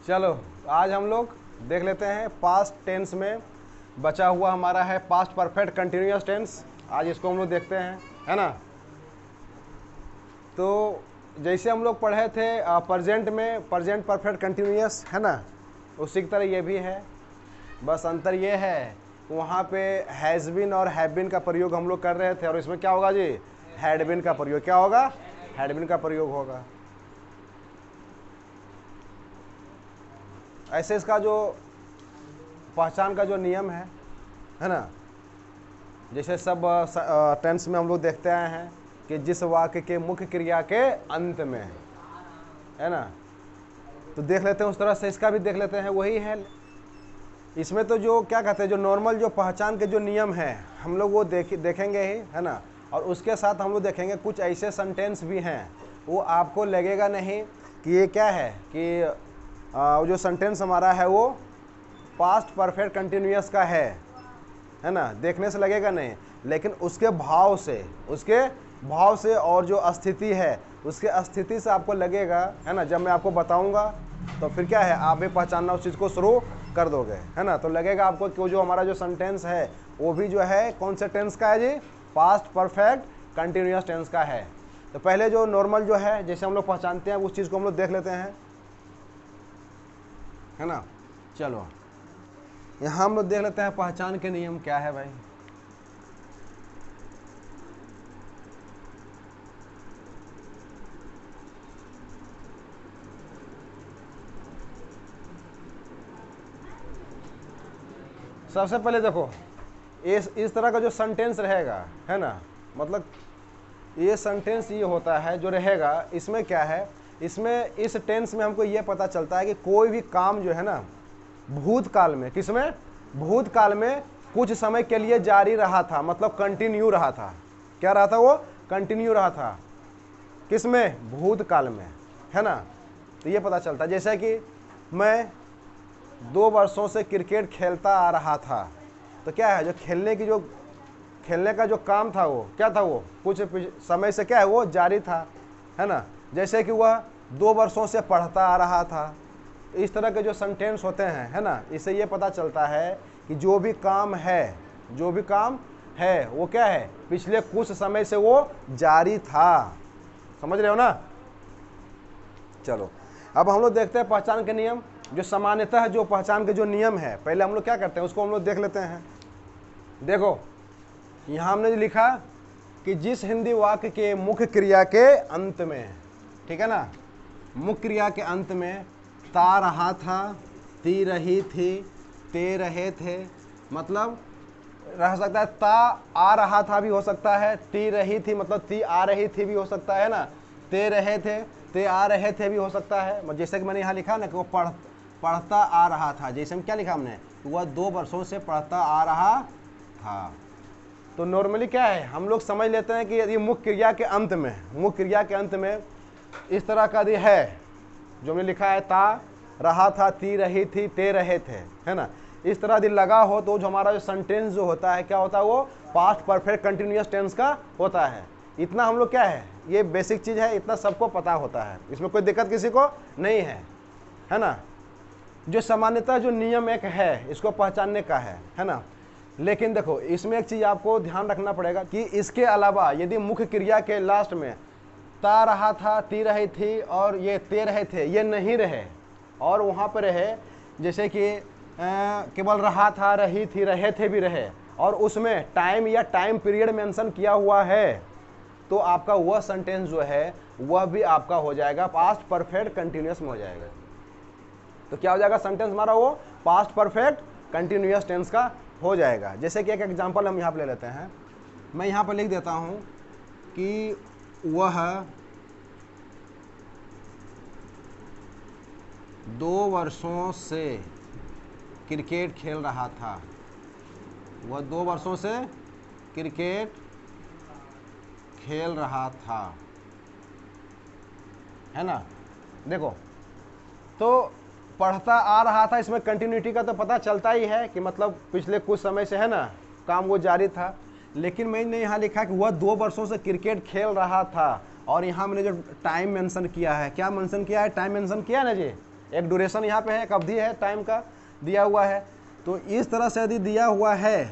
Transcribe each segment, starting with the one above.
चलो आज हम लोग देख लेते हैं पास्ट टेंस में बचा हुआ हमारा है पास्ट परफेक्ट कंटिन्यूअस टेंस। आज इसको हम लोग देखते हैं, है ना। तो जैसे हम लोग पढ़े थे प्रेजेंट में प्रेजेंट परफेक्ट कंटिन्यूअस, है ना, उसी की तरह ये भी है। बस अंतर ये है वहाँ पे हैज़ बीन और हैव बीन का प्रयोग हम लोग कर रहे थे, और इसमें क्या होगा जी, हैड बीन का प्रयोग। क्या होगा, हैड बीन का प्रयोग होगा। ऐसे इसका जो पहचान का जो नियम है ना, जैसे सब टेंस में हम लोग देखते आए हैं कि जिस वाक्य के मुख्य क्रिया के अंत में, है ना, तो देख लेते हैं उस तरह से इसका भी देख लेते हैं। वही है इसमें तो जो क्या कहते हैं, जो नॉर्मल जो पहचान के जो नियम है हम लोग वो देखेंगे ही, है ना। और उसके साथ हम लोग देखेंगे कुछ ऐसे सेंटेंस भी हैं वो आपको लगेगा नहीं कि ये क्या है, कि वो जो सेंटेंस हमारा है वो पास्ट परफेक्ट कंटिन्यूअस का है ना, देखने से लगेगा नहीं, लेकिन उसके भाव से और जो स्थिति है उसके स्थिति से आपको लगेगा, है ना। जब मैं आपको बताऊंगा तो फिर क्या है, आप भी पहचानना उस चीज़ को शुरू कर दोगे, है ना। तो लगेगा आपको कि जो हमारा जो सेंटेंस है वो भी जो है कौन से टेंस का है जी, पास्ट परफेक्ट कंटिन्यूअस टेंस का है। तो पहले जो नॉर्मल जो है जैसे हम लोग पहचानते हैं उस चीज़ को हम लोग देख लेते हैं, है ना। चलो यहाँ हम लोग देख लेते हैं पहचान के नियम क्या है भाई। सबसे पहले देखो इस तरह का जो सेंटेंस रहेगा, है ना, मतलब ये सेंटेंस ये होता है जो रहेगा, इसमें क्या है, इसमें इस टेंस में हमको ये पता चलता है कि कोई भी काम जो है ना भूतकाल में, किसमें, भूतकाल में कुछ समय के लिए जारी रहा था, मतलब कंटिन्यू रहा था। क्या रहा था, वो कंटिन्यू रहा था, किसमें, भूतकाल में, है ना। तो ये पता चलता है जैसे कि मैं 2 वर्षों से क्रिकेट खेलता आ रहा था, तो क्या है, जो खेलने का जो काम था वो क्या था, वो कुछ समय से क्या है वो जारी था, है ना। जैसे कि वह 2 वर्षों से पढ़ता आ रहा था। इस तरह के जो सेंटेंस होते हैं, है ना, इससे ये पता चलता है कि जो भी काम है वो क्या है, पिछले कुछ समय से वो जारी था। समझ रहे हो ना। चलो अब हम लोग देखते हैं पहचान के नियम। जो सामान्यतः जो पहचान के जो नियम है पहले हम लोग क्या करते हैं उसको हम लोग देख लेते हैं। देखो यहाँ हमने जो लिखा कि जिस हिंदी वाक्य के मुख्य क्रिया के अंत में, ठीक है ना, मुख्य क्रिया के अंत में ता रहा था, ती रही थी, ते रहे थे, मतलब रह सकता है ता आ रहा था भी हो सकता है, ती रही थी मतलब ती आ रही थी भी हो सकता है ना, ते रहे थे, ते आ रहे थे भी हो सकता है। जैसे कि मैंने यहाँ लिखा ना कि वो पढ़ता आ रहा था, जैसे हम क्या लिखा हमने, वह 2 वर्षों से पढ़ता आ रहा था। तो नॉर्मली क्या है, हम लोग समझ लेते हैं कि यदि मुख्य क्रिया के अंत में इस तरह का यदि है जो हमने लिखा है ता रहा था, ती रही थी, ते रहे थे, है ना, इस तरह यदि लगा हो तो जो हमारा जो सेंटेंस जो होता है क्या होता है, वो पास्ट परफेक्ट कंटिन्यूअस टेंस का होता है। इतना हम लोग क्या है, ये बेसिक चीज़ है, इतना सबको पता होता है, इसमें कोई दिक्कत किसी को नहीं है ना। जो सामान्यतः जो नियम एक है इसको पहचानने का है ना। लेकिन देखो इसमें एक चीज़ आपको ध्यान रखना पड़ेगा कि इसके अलावा यदि मुख्य क्रिया के लास्ट में ता रहा था, ती रही थी और ये ते रहे थे ये नहीं रहे और वहाँ पर रहे, जैसे कि केवल रहा था, रही थी, रहे थे भी रहे, और उसमें टाइम या टाइम पीरियड मेंशन किया हुआ है, तो आपका वह सेंटेंस जो है वह भी आपका हो जाएगा पास्ट परफेक्ट कंटिन्यूअस में हो जाएगा। तो क्या हो जाएगा, सेंटेंस हमारा वो पास्ट परफेक्ट कंटिन्यूअस टेंस का हो जाएगा। जैसे कि एक एग्जांपल हम यहाँ पर ले लेते हैं, मैं यहाँ पर लिख देता हूँ कि वह 2 वर्षों से क्रिकेट खेल रहा था, वह 2 वर्षों से क्रिकेट खेल रहा था, है ना। देखो तो पढ़ता आ रहा था, इसमें कंटिन्यूटी का तो पता चलता ही है कि मतलब पिछले कुछ समय से, है ना, काम वो जारी था। लेकिन मैंने यहाँ लिखा कि वह 2 वर्षों से क्रिकेट खेल रहा था, और यहाँ मैंने जो टाइम मेंशन किया है, क्या मेंशन किया है, टाइम मेंशन किया है ना जी, एक ड्यूरेशन यहाँ पे है, एक अवधि है टाइम का दिया हुआ है। तो इस तरह से यदि दिया हुआ है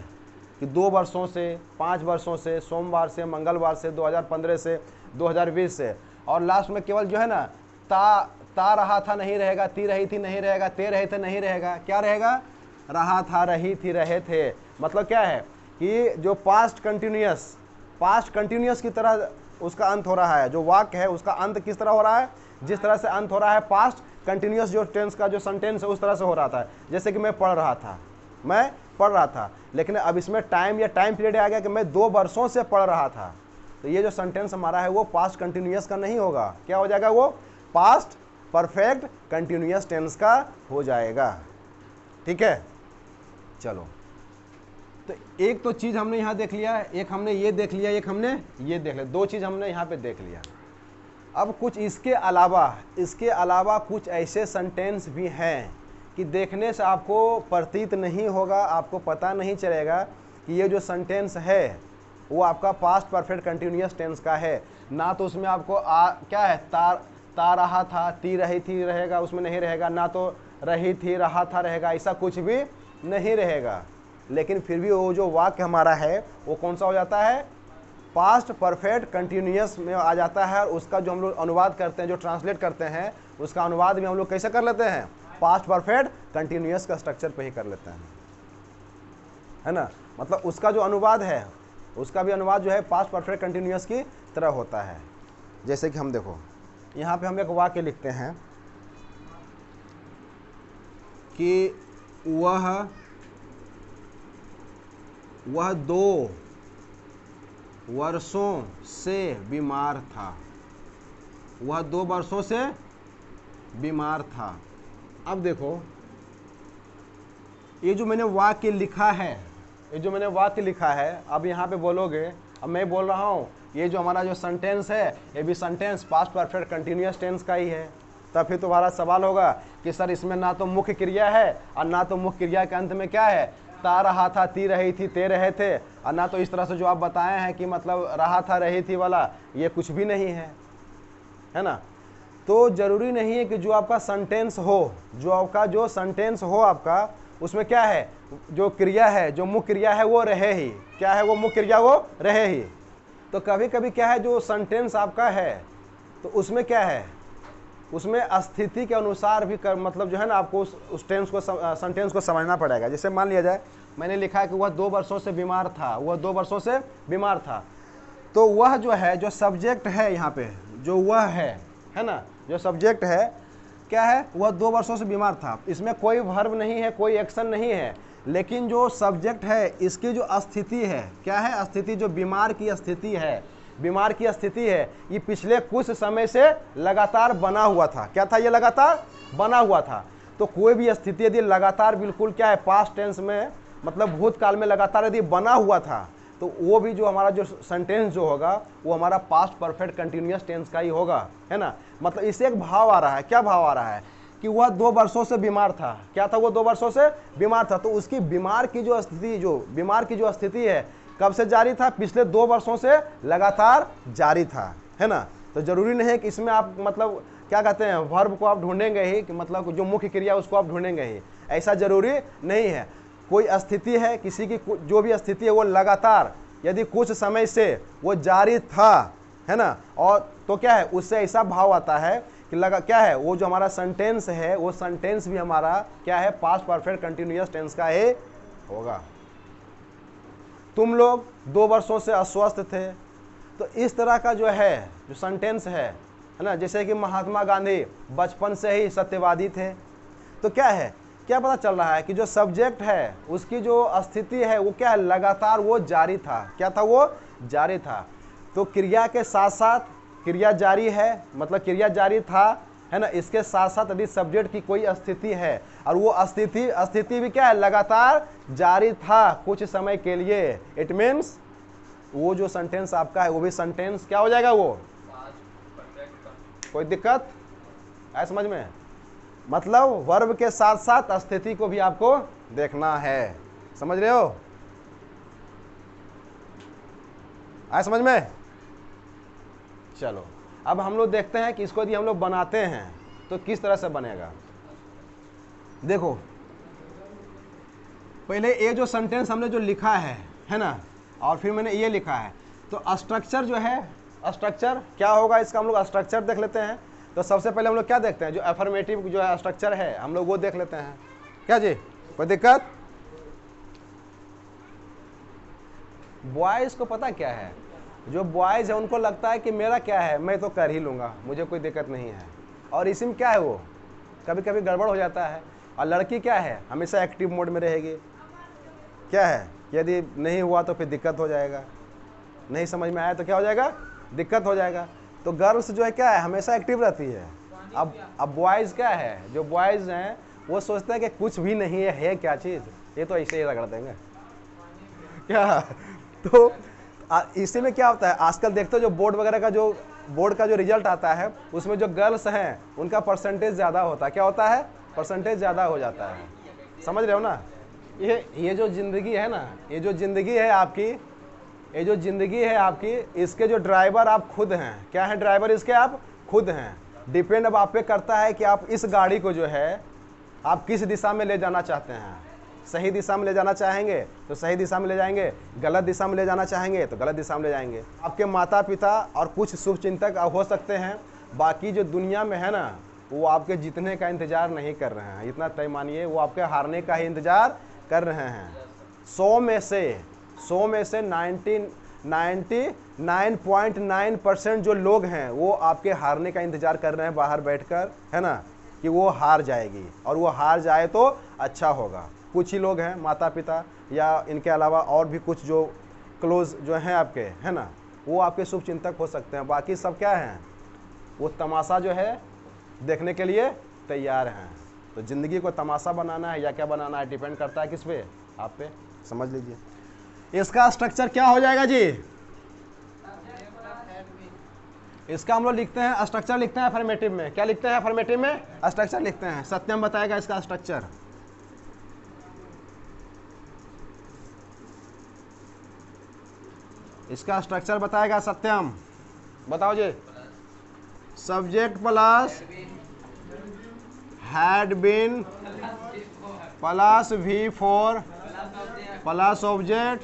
कि 2 वर्षों से, 5 वर्षों से, सोमवार से, मंगलवार से, 2015 से 2020 से, और लास्ट में केवल जो है ना ता रहा था नहीं रहेगा, ती रही थी नहीं रहेगा, ते रहे थे नहीं रहेगा, क्या रहेगा? रहा था, रही थी, रहे थे। मतलब क्या है कि जो पास्ट कंटिन्यूअस की तरह उसका अंत हो रहा है, जो वाक्य है उसका अंत किस तरह हो रहा है? जिस तरह से अंत हो रहा है पास्ट कंटिन्यूअस जो टेंस का जो सेंटेंस है उस तरह से हो रहा था। जैसे कि मैं पढ़ रहा था, लेकिन अब इसमें टाइम या टाइम पीरियड आ गया कि मैं 2 वर्षों से पढ़ रहा था। तो ये जो सेंटेंस हमारा है वो पास्ट कंटिन्यूअस का नहीं होगा, क्या हो जाएगा? वो पास्ट परफेक्ट कंटिन्यूअस टेंस का हो जाएगा। ठीक है, चलो। तो एक तो चीज हमने यहां देख लिया, एक हमने ये देख लिया, एक हमने ये देख लिया, 2 चीज हमने यहां पे देख लिया। अब कुछ इसके अलावा कुछ ऐसे सेंटेंस भी हैं कि देखने से आपको प्रतीत नहीं होगा, आपको पता नहीं चलेगा कि ये जो सेंटेंस है वो आपका पास्ट परफेक्ट कंटिन्यूअस टेंस का है। ना तो उसमें आपको क्या है, ता रहा था, ती रही थी रहेगा, उसमें नहीं रहेगा, ना तो रही थी, रहा था रहेगा, ऐसा कुछ भी नहीं रहेगा। लेकिन फिर भी वो जो वाक्य हमारा है वो कौन सा हो जाता है? पास्ट परफेक्ट कंटिन्यूअस में आ जाता है। और उसका जो हम लोग अनुवाद करते हैं, जो ट्रांसलेट करते हैं, उसका अनुवाद भी हम लोग कैसे कर लेते हैं? पास्ट परफेक्ट कंटिन्यूअस का स्ट्रक्चर पे ही कर लेते हैं, है ना। मतलब उसका जो अनुवाद है, उसका भी अनुवाद जो है पास्ट परफेक्ट कंटिन्यूअस की तरह होता है। जैसे कि हम देखो यहाँ पे हम एक वाक्य लिखते हैं कि वह 2 वर्षों से बीमार था। वह 2 वर्षों से बीमार था। अब देखो ये जो मैंने वाक्य लिखा है, अब यहाँ पे बोलोगे, अब मैं बोल रहा हूँ ये जो हमारा जो सेंटेंस है ये भी sentence past perfect continuous tense का ही है। तब फिर तुम्हारा सवाल होगा कि सर इसमें ना तो मुख्य क्रिया है और ना तो मुख्य क्रिया के अंत में क्या है? ता रहा था, ती रही थी, ते रहे थे, और ना तो इस तरह से जो आप बताए हैं कि मतलब रहा था, रही थी वाला, ये कुछ भी नहीं है, है ना। तो जरूरी नहीं है कि जो आपका सेंटेंस हो, आपका उसमें क्या है? जो क्रिया है, जो मुख्य क्रिया है वो रहे ही। क्या है वो मुख्य क्रिया? वो रहे ही। तो कभी कभी क्या है, जो सेंटेंस आपका है तो उसमें क्या है, उसमें स्थिति के अनुसार भी मतलब जो है ना आपको उस टेंस को, सेंटेंस को समझना पड़ेगा। जैसे मान लिया जाए मैंने लिखा है कि वह 2 वर्षों से बीमार था, तो वह जो है, जो सब्जेक्ट है यहाँ पे, जो वह है ना, जो सब्जेक्ट है क्या है? वह 2 वर्षों से बीमार था। इसमें कोई वर्ब नहीं है, कोई एक्शन नहीं है, लेकिन जो सब्जेक्ट है इसकी जो स्थिति है, क्या है? स्थिति, जो बीमार की स्थिति है, ये पिछले कुछ समय से लगातार बना हुआ था। क्या था? ये लगातार बना हुआ था। तो कोई भी स्थिति यदि लगातार बिल्कुल क्या है, पास्ट टेंस में, मतलब भूतकाल में लगातार यदि बना हुआ था, तो वो भी जो हमारा जो सेंटेंस जो होगा वो हमारा पास्ट परफेक्ट कंटिन्यूअस टेंस का ही होगा, है ना। मतलब इससे एक भाव आ रहा है। क्या भाव आ रहा है? कि वह 2 वर्षों से बीमार था। क्या था? वो 2 वर्षों से बीमार था। तो उसकी बीमार की जो स्थिति है कब से जारी था? पिछले 2 वर्षों से लगातार जारी था, है ना। तो जरूरी नहीं है कि इसमें आप मतलब क्या कहते हैं, वर्ब को आप ढूंढेंगे ही, कि मतलब जो मुख्य क्रिया उसको आप ढूंढेंगे ही, ऐसा जरूरी नहीं है। कोई स्थिति है, किसी की जो भी स्थिति है वो लगातार यदि कुछ समय से वो जारी था, है ना, और तो क्या है, उससे ऐसा भाव आता है कि क्या है, वो जो हमारा सेंटेंस है वो सेंटेंस भी हमारा क्या है? पास्ट परफेक्ट कंटिन्यूअस टेंस का ही होगा। तुम लोग 2 वर्षों से अस्वस्थ थे। तो इस तरह का जो है, जो सेंटेंस है ना, जैसे कि महात्मा गांधी बचपन से ही सत्यवादी थे। तो क्या है, क्या पता चल रहा है कि जो सब्जेक्ट है उसकी जो स्थिति है वो क्या है? लगातार वो जारी था। क्या था? वो जारी था। तो क्रिया के साथ साथ क्रिया जारी है, मतलब क्रिया जारी था, है ना। इसके साथ साथ यदि सब्जेक्ट की कोई स्थिति है और वो स्थिति भी क्या है? लगातार जारी था कुछ समय के लिए, इट मीन्स वो जो सेंटेंस आपका है वो भी सेंटेंस क्या हो जाएगा? वो कोई दिक्कत है समझ में? मतलब वर्ब के साथ साथ स्थिति को भी आपको देखना है। समझ रहे हो? आए समझ में? चलो अब हम लोग देखते हैं कि इसको यदि हम लोग बनाते हैं तो किस तरह से बनेगा। देखो पहले ये जो सेंटेंस हमने जो लिखा है ना, और फिर मैंने ये लिखा है, तो स्ट्रक्चर जो है, स्ट्रक्चर क्या होगा इसका, हम लोग स्ट्रक्चर देख लेते हैं। तो सबसे पहले हम लोग क्या देखते हैं, जो अफर्मेटिव जो है स्ट्रक्चर है हम लोग वो देख लेते हैं। क्या जी, कोई दिक्कत? बॉयज़ को पता क्या है, जो बॉयज़ है उनको लगता है कि मेरा क्या है, मैं तो कर ही लूँगा, मुझे कोई दिक्कत नहीं है। और इसी में क्या है, वो कभी कभी गड़बड़ हो जाता है। और लड़की क्या है, हमेशा एक्टिव मोड में रहेगी। क्या है, यदि नहीं हुआ तो फिर दिक्कत हो जाएगा, नहीं समझ में आया तो क्या हो जाएगा, दिक्कत हो जाएगा। तो गर्ल्स जो है क्या है, हमेशा एक्टिव रहती है। अब बॉयज़ क्या है, जो बॉयज़ हैं वो सोचते हैं कि कुछ भी नहीं है क्या चीज़, ये तो ऐसे ही रगड़ देंगे क्या। तो इसी में क्या होता है, आजकल देखते हो जो बोर्ड वगैरह का जो बोर्ड का जो रिजल्ट आता है उसमें जो गर्ल्स हैं उनका परसेंटेज ज़्यादा होता है। क्या होता है, परसेंटेज ज़्यादा हो जाता है। समझ रहे हो ना। ये जो ज़िंदगी है ना, ये जो ज़िंदगी है आपकी, ये जो ज़िंदगी है आपकी, इसके जो ड्राइवर आप खुद हैं। क्या है ड्राइवर इसके, आप खुद हैं। डिपेंड अब आप पे करता है कि आप इस गाड़ी को जो है आप किस दिशा में ले जाना चाहते हैं। सही दिशा में ले जाना चाहेंगे तो सही दिशा में ले जाएंगे, गलत दिशा में ले जाना चाहेंगे तो गलत दिशा में ले जाएंगे। आपके माता पिता और कुछ शुभचिंतक हो सकते हैं, बाकी जो दुनिया में है ना वो आपके जीतने का इंतजार नहीं कर रहे हैं। इतना तय मानिए, वो आपके हारने का ही इंतजार कर रहे हैं। 100 में से 99.9% जो लोग हैं वो आपके हारने का इंतजार कर रहे हैं बाहर बैठकर, है ना, कि वो हार जाएगी और वो हार जाए तो अच्छा होगा। कुछ ही लोग हैं, माता पिता या इनके अलावा और भी कुछ जो क्लोज जो हैं आपके, है ना, वो आपके शुभ चिंतक हो सकते हैं। बाकी सब क्या हैं, वो तमाशा जो है देखने के लिए तैयार हैं। तो ज़िंदगी को तमाशा बनाना है या क्या बनाना है, डिपेंड करता है किस पे, आप पे। समझ लीजिए। इसका स्ट्रक्चर क्या हो जाएगा जी, इसका हम लोग लिखते हैं, स्ट्रक्चर लिखते हैं अफर्मेटिव में। क्या लिखते हैं अफर्मेटिव में, स्ट्रक्चर लिखते हैं। सत्यम बताएगा इसका स्ट्रक्चर। इसका स्ट्रक्चर बताएगा सत्यम, बताओ जी। Subject plus had been plus V4 plus object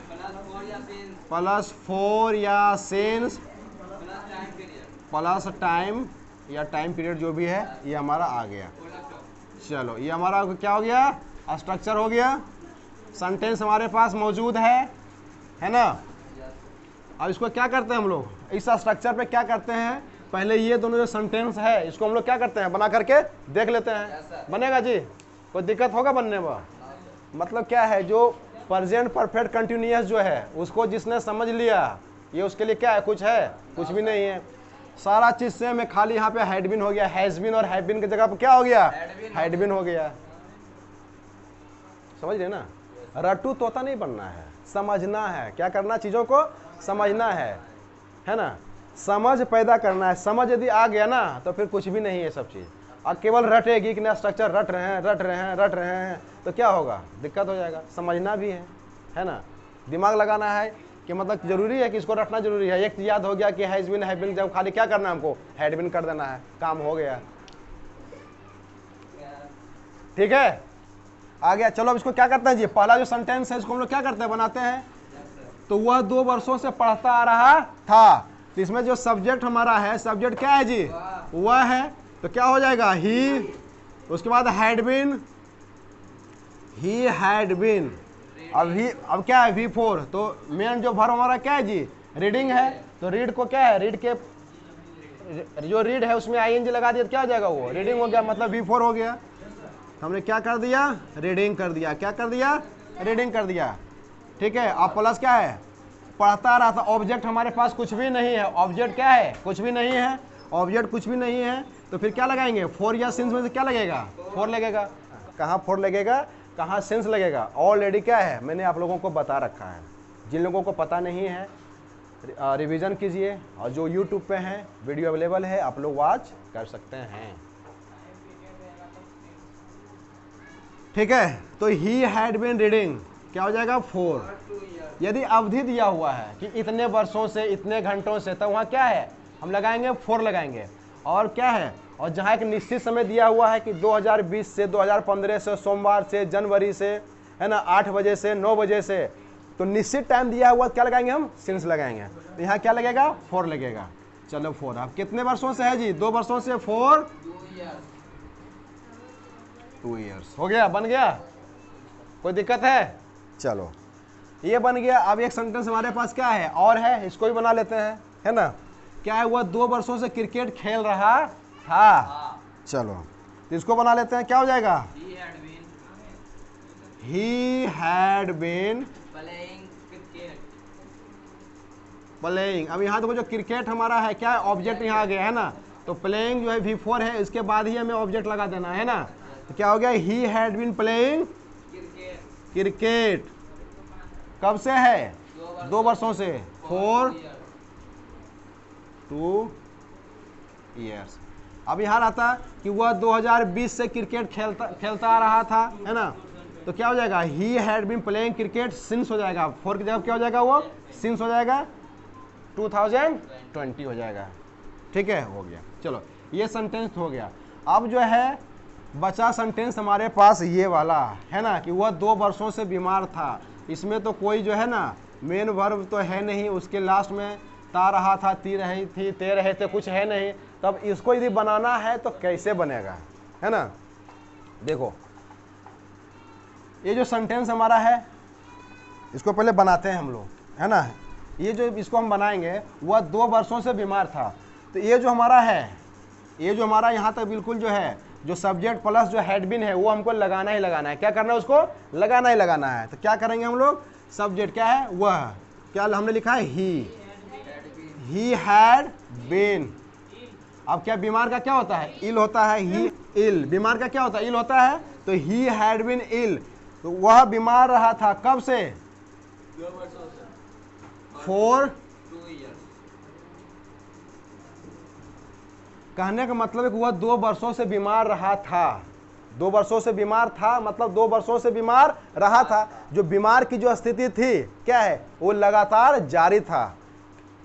plus 4 या सिंस प्लस टाइम या टाइम पीरियड जो भी है, ये हमारा आ गया। चलो ये हमारा क्या हो गया, स्ट्रक्चर हो गया। सेंटेंस हमारे पास मौजूद है ना। अब इसको क्या करते हैं हम लोग, इस स्ट्रक्चर पे क्या करते हैं, पहले ये दोनों जो सेंटेंस है इसको हम लोग क्या करते हैं, बना करके देख लेते हैं। बनेगा जी, कोई दिक्कत होगा बनने में। मतलब क्या है, जो प्रेजेंट परफेक्ट कंटिन्यूअस जो है उसको जिसने समझ लिया, ये उसके लिए क्या है, कुछ है, कुछ भी नहीं है। सारा चीज से में खाली यहाँ पे हैड बीन हो गया, हैज बीन और हैव बीन की जगह पे क्या हो गया, हैड बीन हो गया। समझ रहे ना। रट्टू तोता नहीं बनना है, समझना है। क्या करना, चीजों को समझना है ना, समझ पैदा करना है। समझ यदि आ गया ना तो फिर कुछ भी नहीं है सब चीज। और केवल रटेगी कि ना स्ट्रक्चर रट रहे हैं तो क्या होगा, दिक्कत हो जाएगा। समझना भी है ना, दिमाग लगाना है कि मतलब जरूरी है कि इसको रटना जरूरी है। एक याद हो गया कि हैज बीन हैव बीन, जब खाली क्या करना है हमको, हैड बीन कर देना है, काम हो गया। ठीक है, आ गया। चलो अब इसको क्या करते हैं जी, पहला जो सेंटेंस है इसको हम लोग क्या करते हैं, बनाते हैं। तो वह 2 वर्षों से पढ़ता आ रहा था, तो इसमें जो सब्जेक्ट हमारा है, सब्जेक्ट क्या है जी, वह है। तो क्या हो जाएगा, ही, उसके बाद had been, he had been. अब क्या है, V4। तो मेन जो वर्ब हमारा क्या है जी, रीडिंग है। तो रीड को क्या है, रीड के जो रीड है उसमें ING लगा दिया तो क्या हो जाएगा, वो रीडिंग हो गया, मतलब V4 हो गया। हमने क्या कर दिया, रीडिंग कर दिया। क्या कर दिया, रीडिंग कर दिया। ठीक है। अब प्लस क्या है, पढ़ता रहा था। ऑब्जेक्ट हमारे पास कुछ भी नहीं है, ऑब्जेक्ट क्या है, कुछ भी नहीं है, ऑब्जेक्ट कुछ भी नहीं है। तो फिर क्या लगाएंगे, 4 या सिंस में से क्या लगेगा, 4 लगेगा। कहाँ 4 लगेगा, कहाँ सेंस लगेगा, ऑलरेडी क्या है, मैंने आप लोगों को बता रखा है। जिन लोगों को पता नहीं है रिवीजन कीजिए, और जो YouTube पे हैं वीडियो अवेलेबल है, आप लोग वॉच कर सकते हैं। ठीक है। तो ही हैड बीन रीडिंग क्या हो जाएगा, 4। यदि अवधि दिया हुआ है कि इतने वर्षों से, इतने घंटों से, तो वहाँ क्या है, हम लगाएंगे 4 लगाएंगे। और क्या है, और जहाँ एक निश्चित समय दिया हुआ है कि 2020 से 2015 से, सोमवार से, जनवरी से, है ना, 8 बजे से 9 बजे से, तो निश्चित टाइम दिया हुआ, क्या लगाएंगे हम? सिंस लगाएंगे। तो यहाँ क्या लगेगा? 4 लगेगा। चलो 4। अब कितने वर्षों से है जी? 2 वर्षों से 4 2 ईयर्स हो गया, बन गया। कोई दिक्कत है? चलो ये बन गया। अब एक सेंटेंस हमारे पास क्या है और है, इसको भी बना लेते हैं, है ना। क्या है? वह 2 वर्षों से क्रिकेट खेल रहा था। चलो तो इसको बना लेते हैं। क्या हो जाएगा? He had been playing। अब यहाँ देखो जो क्रिकेट हमारा है क्या है? ऑब्जेक्ट यहाँ आ गया है ना, तो प्लेइंग जो है V4 है, इसके बाद ही हमें ऑब्जेक्ट लगा देना है ना। तो क्या हो गया? He had been playing cricket. कब से है? 2 वर्षों से, 4 2 ईयर्स। अब यहाँ आता कि वह 2020 से क्रिकेट खेलता आ रहा था, है ना। तो क्या हो जाएगा? He had been playing cricket since हो जाएगा। 4 की जगह क्या हो जाएगा? वो सिंस हो जाएगा, 2020 हो जाएगा। ठीक है, हो गया। चलो ये सेंटेंस हो गया। अब जो है बचा सेंटेंस हमारे पास ये वाला, है ना, कि वह 2 वर्षों से बीमार था। इसमें तो कोई जो है ना मेन वर्ब तो है नहीं, उसके लास्ट में ता रहा था, ती रही थी, ते रहे थे, कुछ है नहीं। तब इसको यदि बनाना है तो कैसे बनेगा, है ना। देखो ये जो सेंटेंस हमारा है इसको पहले बनाते हैं हम लोग, है ना। ये जो इसको हम बनाएंगे, वह 2 वर्षों से बीमार था। तो ये जो हमारा है, ये जो हमारा यहाँ तक बिल्कुल जो है, जो सब्जेक्ट प्लस जो हैड बीन है, वो हमको लगाना ही लगाना है। क्या करना है? उसको लगाना ही लगाना है। तो क्या करेंगे हम लोग? सब्जेक्ट क्या है? वह, क्या हमने लिखा है? He had been. अब क्या बीमार का क्या होता है? इल होता है। ही इल, बीमार का क्या होता है? इल होता है। तो ही हैड बीन इल, तो वह बीमार रहा था। कब से? 4 कहने का मतलब है कि वह 2 वर्षों से बीमार रहा था। 2 वर्षों से बीमार था मतलब 2 वर्षों से बीमार रहा था। जो बीमार की जो स्थिति थी क्या है? वो लगातार जारी था।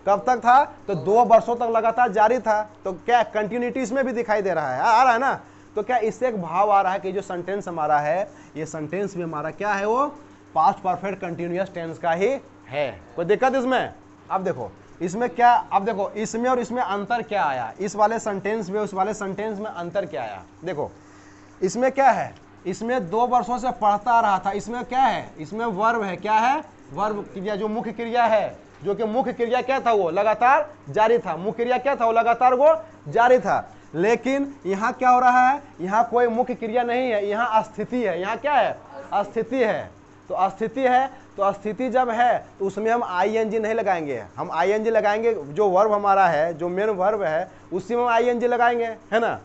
कब तक था? तो 2 वर्षों तक लगातार जारी था। तो क्या कंटिन्यूटी इसमें भी दिखाई दे रहा है? आ रहा है ना। तो क्या इससे एक भाव आ रहा है कि जो सेंटेंस हमारा है, ये सेंटेंस भी हमारा क्या है? वो पास्ट परफेक्ट कंटिन्यूअस टेंस का ही है। कोई दिक्कत इसमें? अब देखो इसमें क्या, अब देखो इसमें और इसमें अंतर क्या आया? इस वाले सेंटेंस में, उस वाले सेंटेंस में अंतर क्या आया? देखो इसमें क्या है? इसमें 2 वर्षों से पढ़ता आ रहा था। इसमें क्या है? इसमें वर्ब है। क्या है? वर्ब क्रिया, जो मुख्य क्रिया है, जो कि मुख्य क्रिया क्या था? वो लगातार जारी था। मुख्य क्रिया क्या था? वो लगातार वो जारी था। लेकिन यहाँ क्या हो रहा है? यहाँ कोई मुख्य क्रिया नहीं है, यहाँ स्थिति है। यहाँ क्या है? स्थिति है। तो स्थिति है, तो स्थिति जब है तो उसमें हम आईएनजी नहीं लगाएंगे। हम आईएनजी लगाएंगे जो वर्ब हमारा है, जो मेन वर्ब है, उसी में हम आईएनजी लगाएंगे, है ना।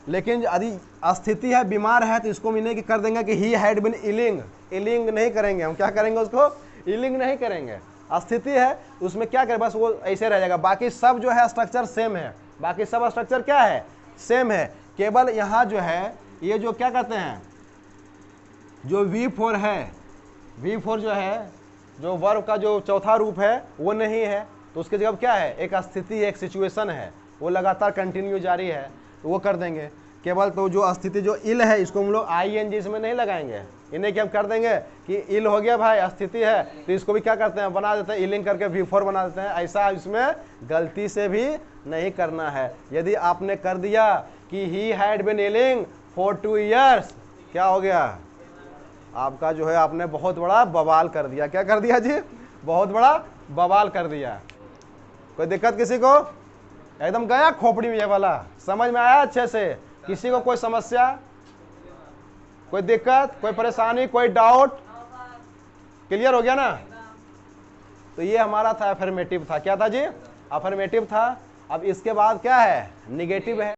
लेकिन यदि स्थिति है, बीमार है, तो इसको मीनिंग कर देंगे कि he had been ailing. Ailing नहीं करेंगे हम। क्या करेंगे? उसको इलिंग नहीं करेंगे। स्थिति है उसमें क्या करें? बस वो ऐसे रह जाएगा। बाकी सब जो है स्ट्रक्चर सेम है। बाकी सब स्ट्रक्चर क्या है? सेम है। केवल यहाँ जो है, ये जो क्या कहते हैं, जो V4 है, V4 जो है, जो वर्ब का जो चौथा रूप है, वो नहीं है। तो उसके जगह क्या है? एक स्थिति, एक सिचुएशन है, वो लगातार कंटिन्यू जारी है, तो वो कर देंगे। केवल तो जो स्थिति जो इल है, इसको हम लोग आईएनजी इसमें नहीं लगाएंगे। इन्हें क्या हम कर देंगे कि इल हो गया भाई, स्थिति है, तो इसको भी क्या करते हैं? बना देते हैं, इलिंग करके V4 बना देते हैं। ऐसा इसमें गलती से भी नहीं करना है। यदि आपने कर दिया कि he had been ailing for 2 years, क्या हो गया? आपका जो है आपने बहुत बड़ा बवाल कर दिया। क्या कर दिया जी? बहुत बड़ा बवाल कर दिया। कोई दिक्कत किसी को? एकदम गया खोपड़ी में ये वाला। समझ में आया अच्छे से? किसी को कोई समस्या, कोई दिक्कत, कोई परेशानी, कोई डाउट? क्लियर हो गया ना। तो ये हमारा था अफर्मेटिव था। क्या था जी? अफर्मेटिव था। अब इसके बाद क्या है? निगेटिव है।